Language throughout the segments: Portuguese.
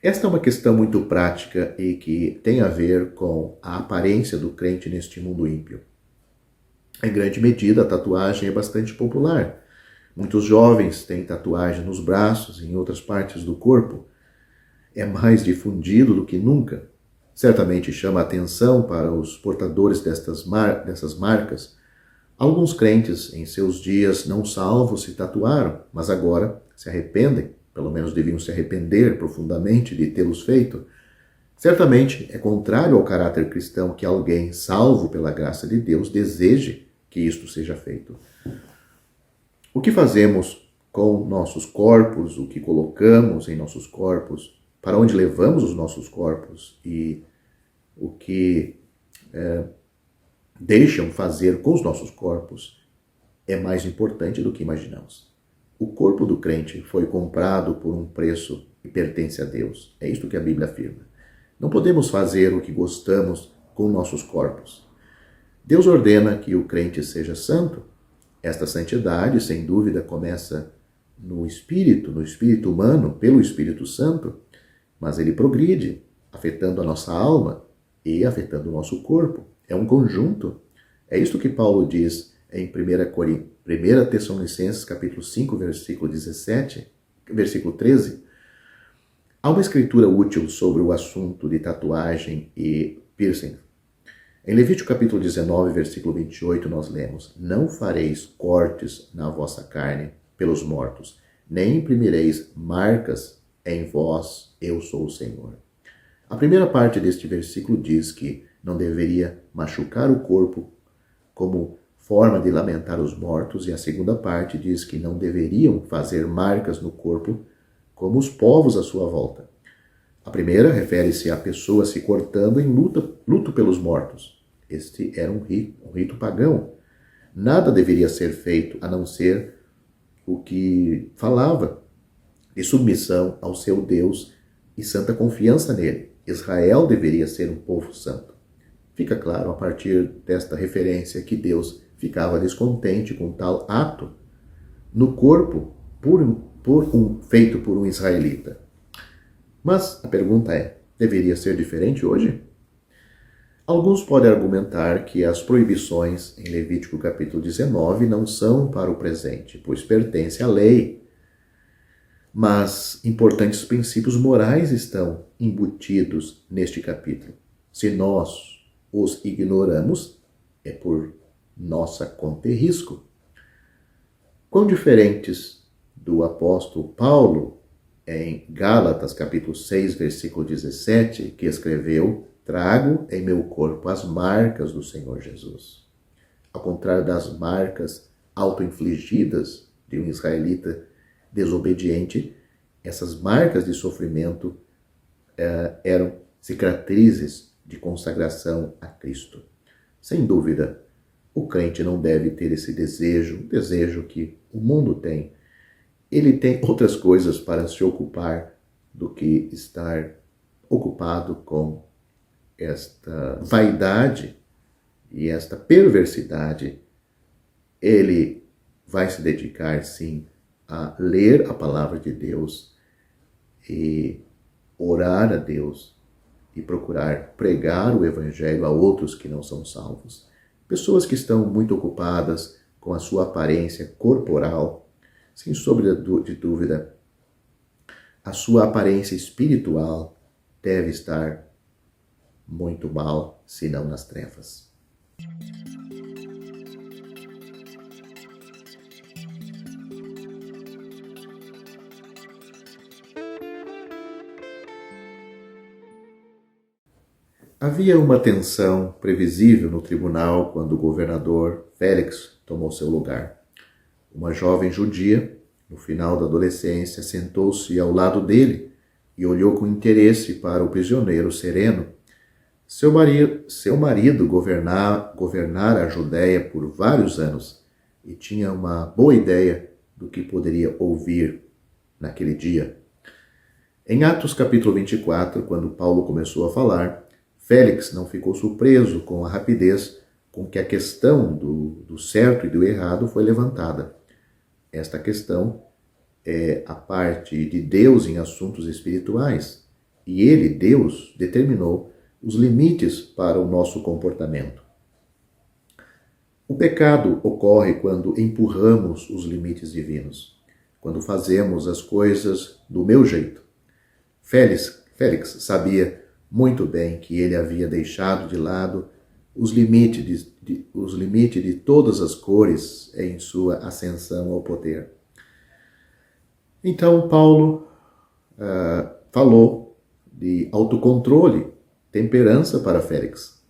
Esta é uma questão muito prática e que tem a ver com a aparência do crente neste mundo ímpio. Em grande medida, a tatuagem é bastante popular. Muitos jovens têm tatuagem nos braços e em outras partes do corpo. É mais difundido do que nunca. Certamente chama atenção para os portadores dessas marcas. Alguns crentes, em seus dias não salvos, se tatuaram, mas agora se arrependem, pelo menos deviam se arrepender profundamente de tê-los feito. Certamente é contrário ao caráter cristão que alguém, salvo pela graça de Deus, deseje que isto seja feito. O que fazemos com nossos corpos, o que colocamos em nossos corpos, para onde levamos os nossos corpos e o que deixam fazer com os nossos corpos é mais importante do que imaginamos. O corpo do crente foi comprado por um preço e pertence a Deus. É isto que a Bíblia afirma. Não podemos fazer o que gostamos com nossos corpos. Deus ordena que o crente seja santo. Esta santidade, sem dúvida, começa no espírito humano, pelo Espírito Santo, mas ele progride, afetando a nossa alma e afetando o nosso corpo. É um conjunto. É isto que Paulo diz em 1 Tessalonicenses, capítulo 5, versículo 13. Há uma escritura útil sobre o assunto de tatuagem e piercing. Em Levítico capítulo 19, versículo 28, nós lemos: Não fareis cortes na vossa carne pelos mortos, nem imprimireis marcas em vós, eu sou o Senhor. A primeira parte deste versículo diz que não deveria machucar o corpo como forma de lamentar os mortos, e a segunda parte diz que não deveriam fazer marcas no corpo como os povos à sua volta. A primeira refere-se à pessoa se cortando em luto pelos mortos. Este era um rito pagão. Nada deveria ser feito a não ser o que falava de submissão ao seu Deus e santa confiança nele. Israel deveria ser um povo santo. Fica claro a partir desta referência que Deus ficava descontente com tal ato no corpo feito por um israelita. Mas a pergunta é, deveria ser diferente hoje? Alguns podem argumentar que as proibições em Levítico capítulo 19 não são para o presente, pois pertence à lei. Mas importantes princípios morais estão embutidos neste capítulo. Se nós os ignoramos, é por nossa conta e risco. Quão diferentes do apóstolo Paulo, em Gálatas capítulo 6, versículo 17, que escreveu: Trago em meu corpo as marcas do Senhor Jesus. Ao contrário das marcas auto-infligidas de um israelita desobediente, essas marcas de sofrimento eram cicatrizes de consagração a Cristo. Sem dúvida, o crente não deve ter esse desejo, um desejo que o mundo tem. Ele tem outras coisas para se ocupar do que estar ocupado com esta vaidade e esta perversidade. Ele vai se dedicar, sim, a ler a palavra de Deus e orar a Deus e procurar pregar o evangelho a outros que não são salvos. Pessoas que estão muito ocupadas com a sua aparência corporal, sem sombra de dúvida, a sua aparência espiritual deve estar muito mal, se não nas trevas. Havia uma tensão previsível no tribunal quando o governador Félix tomou seu lugar. Uma jovem judia, no final da adolescência, sentou-se ao lado dele e olhou com interesse para o prisioneiro sereno. Seu marido governara a Judéia por vários anos e tinha uma boa ideia do que poderia ouvir naquele dia. Em Atos capítulo 24, quando Paulo começou a falar, Félix não ficou surpreso com a rapidez com que a questão do certo e do errado foi levantada. Esta questão é a parte de Deus em assuntos espirituais. E ele, Deus, determinou os limites para o nosso comportamento. O pecado ocorre quando empurramos os limites divinos, quando fazemos as coisas do meu jeito. Félix sabia muito bem que ele havia deixado de lado os limites de todas as cores em sua ascensão ao poder. Então, Paulo falou de autocontrole, temperança para Félix.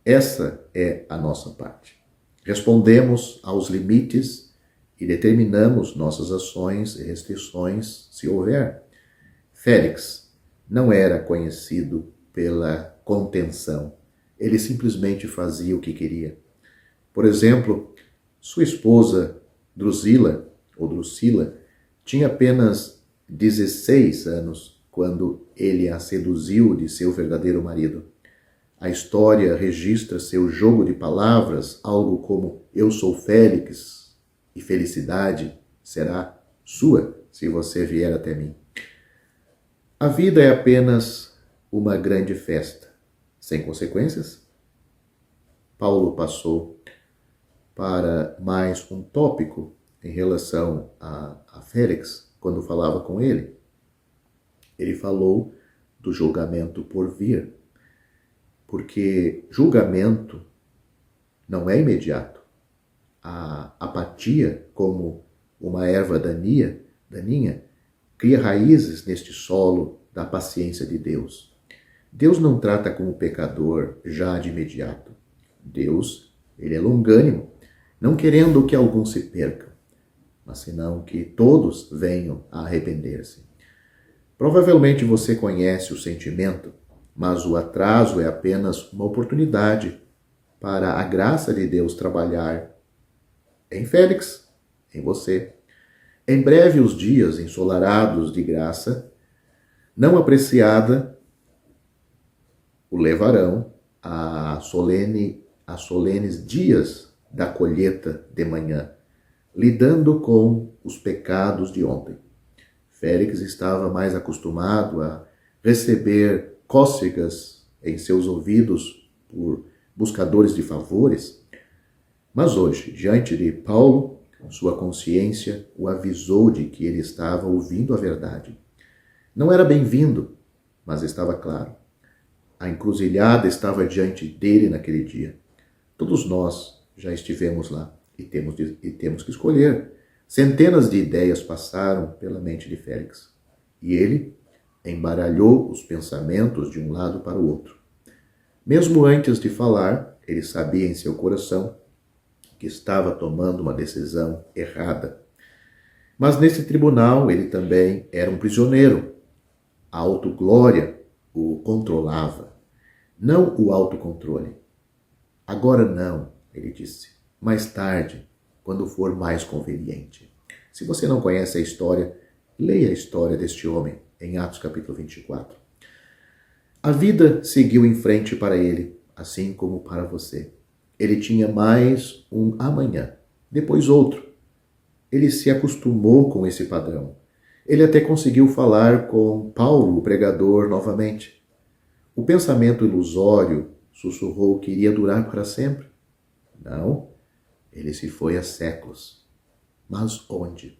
Essa é a nossa parte. Respondemos aos limites e determinamos nossas ações e restrições, se houver. Félix não era conhecido pela contenção. Ele simplesmente fazia o que queria. Por exemplo, sua esposa Drusila tinha apenas 16 anos quando ele a seduziu de seu verdadeiro marido. A história registra seu jogo de palavras, algo como eu sou Félix e felicidade será sua se você vier até mim. A vida é apenas uma grande festa, sem consequências? Paulo passou para mais um tópico em relação a Félix quando falava com ele. Ele falou do julgamento por vir, porque julgamento não é imediato. A apatia, como uma erva daninha, cria raízes neste solo da paciência de Deus. Deus não trata com o pecador já de imediato. Deus, ele é longânimo, não querendo que alguns se percam, mas senão que todos venham a arrepender-se. Provavelmente você conhece o sentimento, mas o atraso é apenas uma oportunidade para a graça de Deus trabalhar em Félix, em você. Em breve os dias ensolarados de graça, não apreciada, o levarão a solenes dias da colheita de manhã, lidando com os pecados de ontem. Félix estava mais acostumado a receber cócegas em seus ouvidos por buscadores de favores, mas hoje, diante de Paulo, sua consciência o avisou de que ele estava ouvindo a verdade. Não era bem-vindo, mas estava claro. A encruzilhada estava diante dele naquele dia. Todos nós já estivemos lá e temos que escolher. Centenas de ideias passaram pela mente de Félix. E ele embaralhou os pensamentos de um lado para o outro. Mesmo antes de falar, ele sabia em seu coração que estava tomando uma decisão errada. Mas nesse tribunal ele também era um prisioneiro. A autoglória o controlava, não o autocontrole. Agora não, ele disse, mais tarde, quando for mais conveniente. Se você não conhece a história, leia a história deste homem em Atos capítulo 24. A vida seguiu em frente para ele, assim como para você. Ele tinha mais um amanhã, depois outro. Ele se acostumou com esse padrão. Ele até conseguiu falar com Paulo, o pregador, novamente. O pensamento ilusório sussurrou que iria durar para sempre. Não, ele se foi há séculos. Mas onde?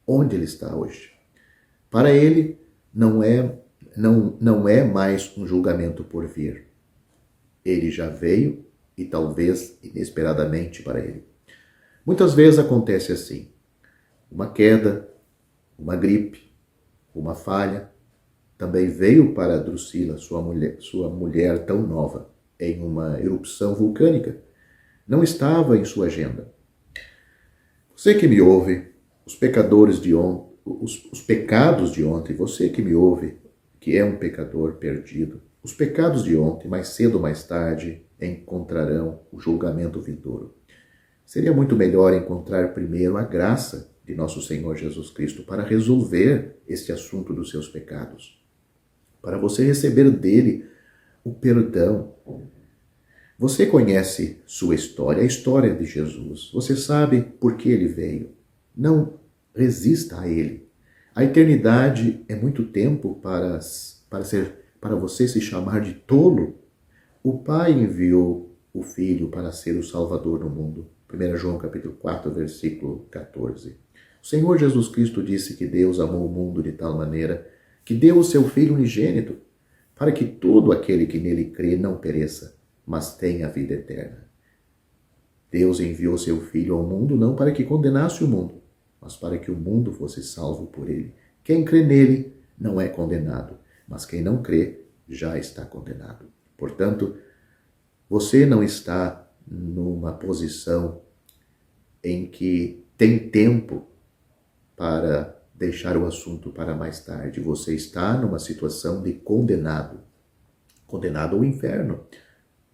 Onde ele está hoje? Para ele, não é mais um julgamento por vir. Ele já veio e talvez inesperadamente para ele. Muitas vezes acontece assim. Uma queda, uma gripe, uma falha, também veio para Drusila, sua mulher tão nova, em uma erupção vulcânica. Não estava em sua agenda. Você que me ouve, os pecados de ontem, você que me ouve, que é um pecador perdido, os pecados de ontem, mais cedo ou mais tarde, encontrarão o julgamento vindouro. Seria muito melhor encontrar primeiro a graça de nosso Senhor Jesus Cristo para resolver este assunto dos seus pecados, para você receber dele o perdão. Você conhece sua história, a história de Jesus. Você sabe por que ele veio. Não resista a ele. A eternidade é muito tempo para para você se chamar de tolo? O Pai enviou o Filho para ser o Salvador do mundo. 1 João capítulo 4, versículo 14. O Senhor Jesus Cristo disse que Deus amou o mundo de tal maneira que deu o seu Filho unigênito, para que todo aquele que nele crê não pereça, mas tenha a vida eterna. Deus enviou seu Filho ao mundo não para que condenasse o mundo, mas para que o mundo fosse salvo por ele. Quem crê nele não é condenado, mas quem não crê já está condenado. Portanto, você não está numa posição em que tem tempo para deixar o assunto para mais tarde. Você está numa situação de condenado. Condenado ao inferno.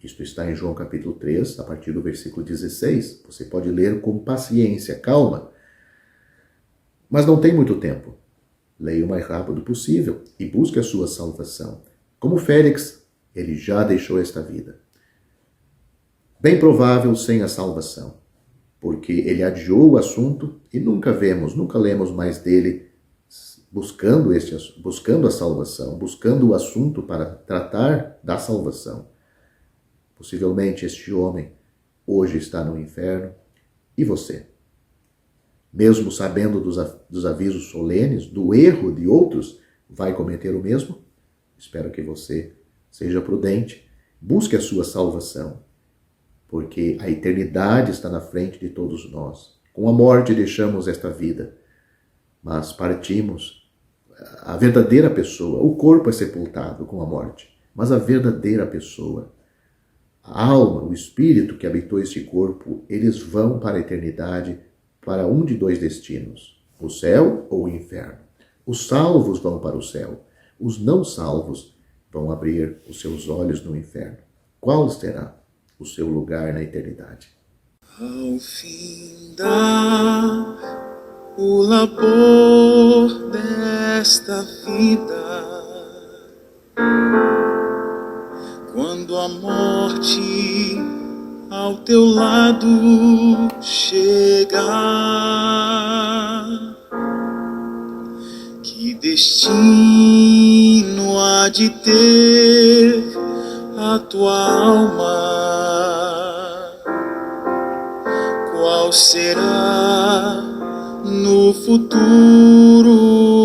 Isto está em João capítulo 3, a partir do versículo 16. Você pode ler com paciência, calma. Mas não tem muito tempo. Leia o mais rápido possível e busque a sua salvação. Como Félix, ele já deixou esta vida. Bem provável sem a salvação, porque ele adiou o assunto e nunca lemos mais dele buscando a salvação, buscando o assunto para tratar da salvação. Possivelmente este homem hoje está no inferno. E você? Mesmo sabendo dos avisos solenes, do erro de outros, vai cometer o mesmo? Espero que você seja prudente, busque a sua salvação, porque a eternidade está na frente de todos nós. Com a morte deixamos esta vida, mas partimos. A verdadeira pessoa, o corpo é sepultado com a morte, mas a verdadeira pessoa, a alma, o espírito que habitou este corpo, eles vão para a eternidade, para um de dois destinos, o céu ou o inferno. Os salvos vão para o céu, os não salvos vão abrir os seus olhos no inferno. Qual será o seu lugar na eternidade? Ao findar o labor desta vida, quando a morte ao teu lado chegar, que destino há de ter a tua alma? Qual será no futuro